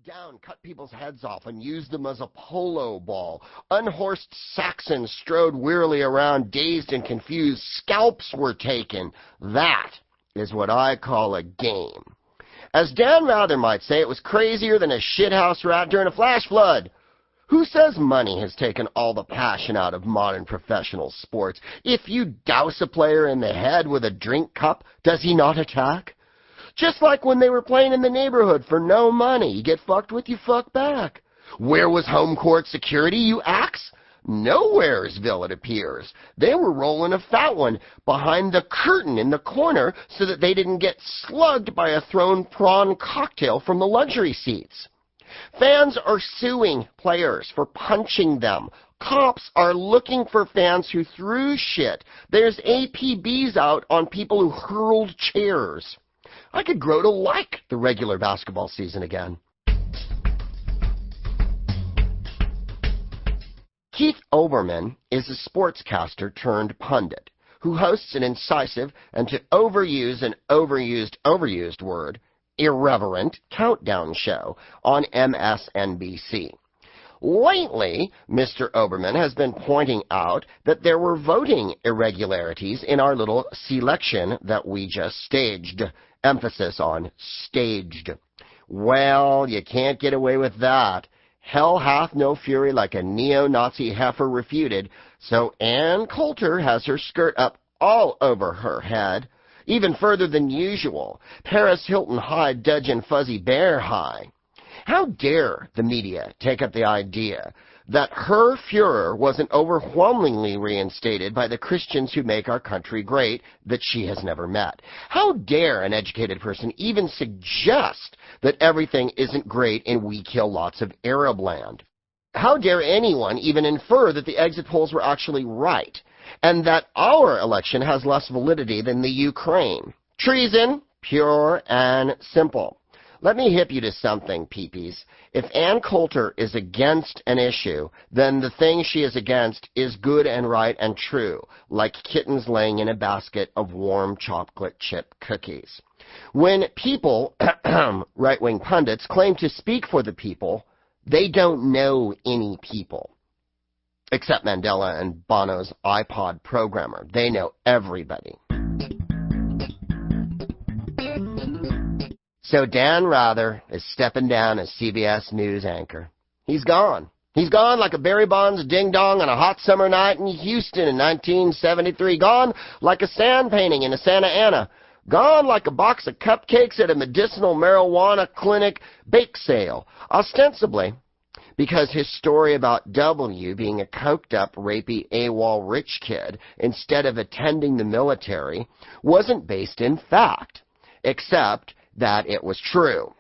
down, cut people's heads off, and used them as a polo ball. Unhorsed Saxons strode wearily around, dazed and confused. Scalps were taken. That is what I call a game. As Dan Rather might say, it was crazier than a shithouse rat during a flash flood. Who says money has taken all the passion out of modern professional sports? If you douse a player in the head with a drink cup, does he not attack? Just like when they were playing in the neighborhood for no money. You get fucked with, you fuck back. Where was home court security, you axe? Nowheresville, it appears. They were rolling a fat one behind the curtain in the corner so that they didn't get slugged by a thrown prawn cocktail from the luxury seats. Fans are suing players for punching them. Cops are looking for fans who threw shit. There's APBs out on people who hurled chairs. I could grow to like the regular basketball season again. Keith Olbermann is a sportscaster turned pundit who hosts an incisive and, to overuse an overused word, irreverent countdown show on MSNBC. Lately, Mr. Olbermann has been pointing out that there were voting irregularities in our little selection that we just staged. Emphasis on staged. Well, you can't get away with that. Hell hath no fury like a neo-Nazi heifer refuted, so Ann Coulter has her skirt up all over her head, even further than usual. Paris Hilton high, dudgeon fuzzy bear high. How dare the media take up the idea that her furor wasn't overwhelmingly reinstated by the Christians who make our country great that she has never met? How dare an educated person even suggest that everything isn't great and we kill lots of Arab land? How dare anyone even infer that the exit polls were actually right and that our election has less validity than the Ukraine? Treason, pure and simple. Let me hip you to something, peepees. If Ann Coulter is against an issue, then the thing she is against is good and right and true, like kittens laying in a basket of warm chocolate chip cookies. When people, right-wing pundits, claim to speak for the people, they don't know any people. Except Mandela and Bono's iPod programmer. They know everybody. So Dan Rather is stepping down as CBS News anchor. He's gone. He's gone like a Barry Bonds ding-dong on a hot summer night in Houston in 1973. Gone like a sand painting in a Santa Ana. Gone like a box of cupcakes at a medicinal marijuana clinic bake sale. Ostensibly because his story about W being a coked-up, rapey, AWOL rich kid instead of attending the military wasn't based in fact, except that it was true.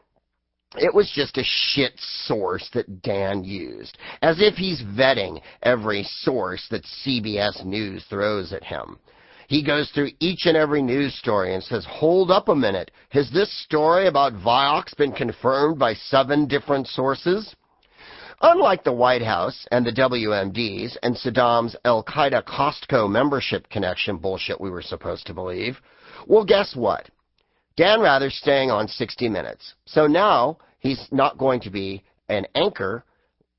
It was just a shit source that Dan used, as if he's vetting every source that CBS News throws at him. He goes through each and every news story and says, hold up a minute, has this story about Vioxx been confirmed by 7 different sources? Unlike the White House and the WMDs and Saddam's Al-Qaeda Costco membership connection bullshit we were supposed to believe, well, guess what? Dan Rather's staying on 60 Minutes. So now he's not going to be an anchor.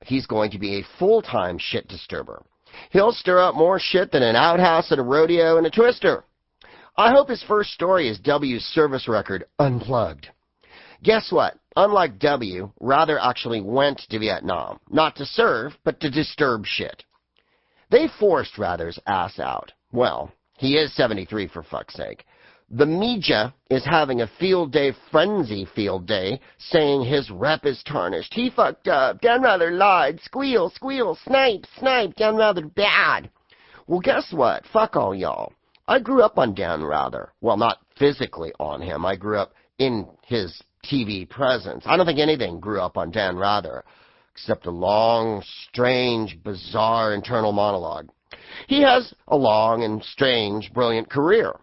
He's going to be a full-time shit disturber. He'll stir up more shit than an outhouse at a rodeo and a twister. I hope his first story is W's service record unplugged. Guess what? Unlike W, Rather actually went to Vietnam. Not to serve, but to disturb shit. They forced Rather's ass out. Well, he is 73 for fuck's sake. The media is having a field day frenzy field day, saying his rep is tarnished. He fucked up. Dan Rather lied. Squeal, squeal, snipe, snipe. Dan Rather bad. Well, guess what? Fuck all y'all. I grew up on Dan Rather. Well, not physically on him. I grew up in his TV presence. I don't think anything grew up on Dan Rather, except a long, strange, bizarre internal monologue. He has a long and strange, brilliant career.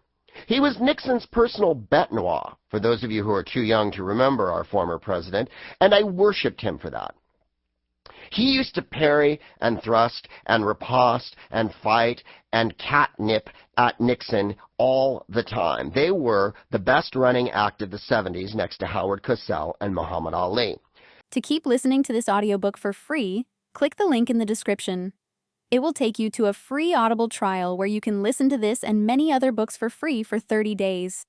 He was Nixon's personal bête noire, for those of you who are too young to remember our former president, and I worshipped him for that. He used to parry and thrust and riposte and fight and catnip at Nixon all the time. They were the best running act of the 70s next to Howard Cosell and Muhammad Ali. To keep listening to this audiobook for free, click the link in the description. It will take you to a free Audible trial where you can listen to this and many other books for free for 30 days.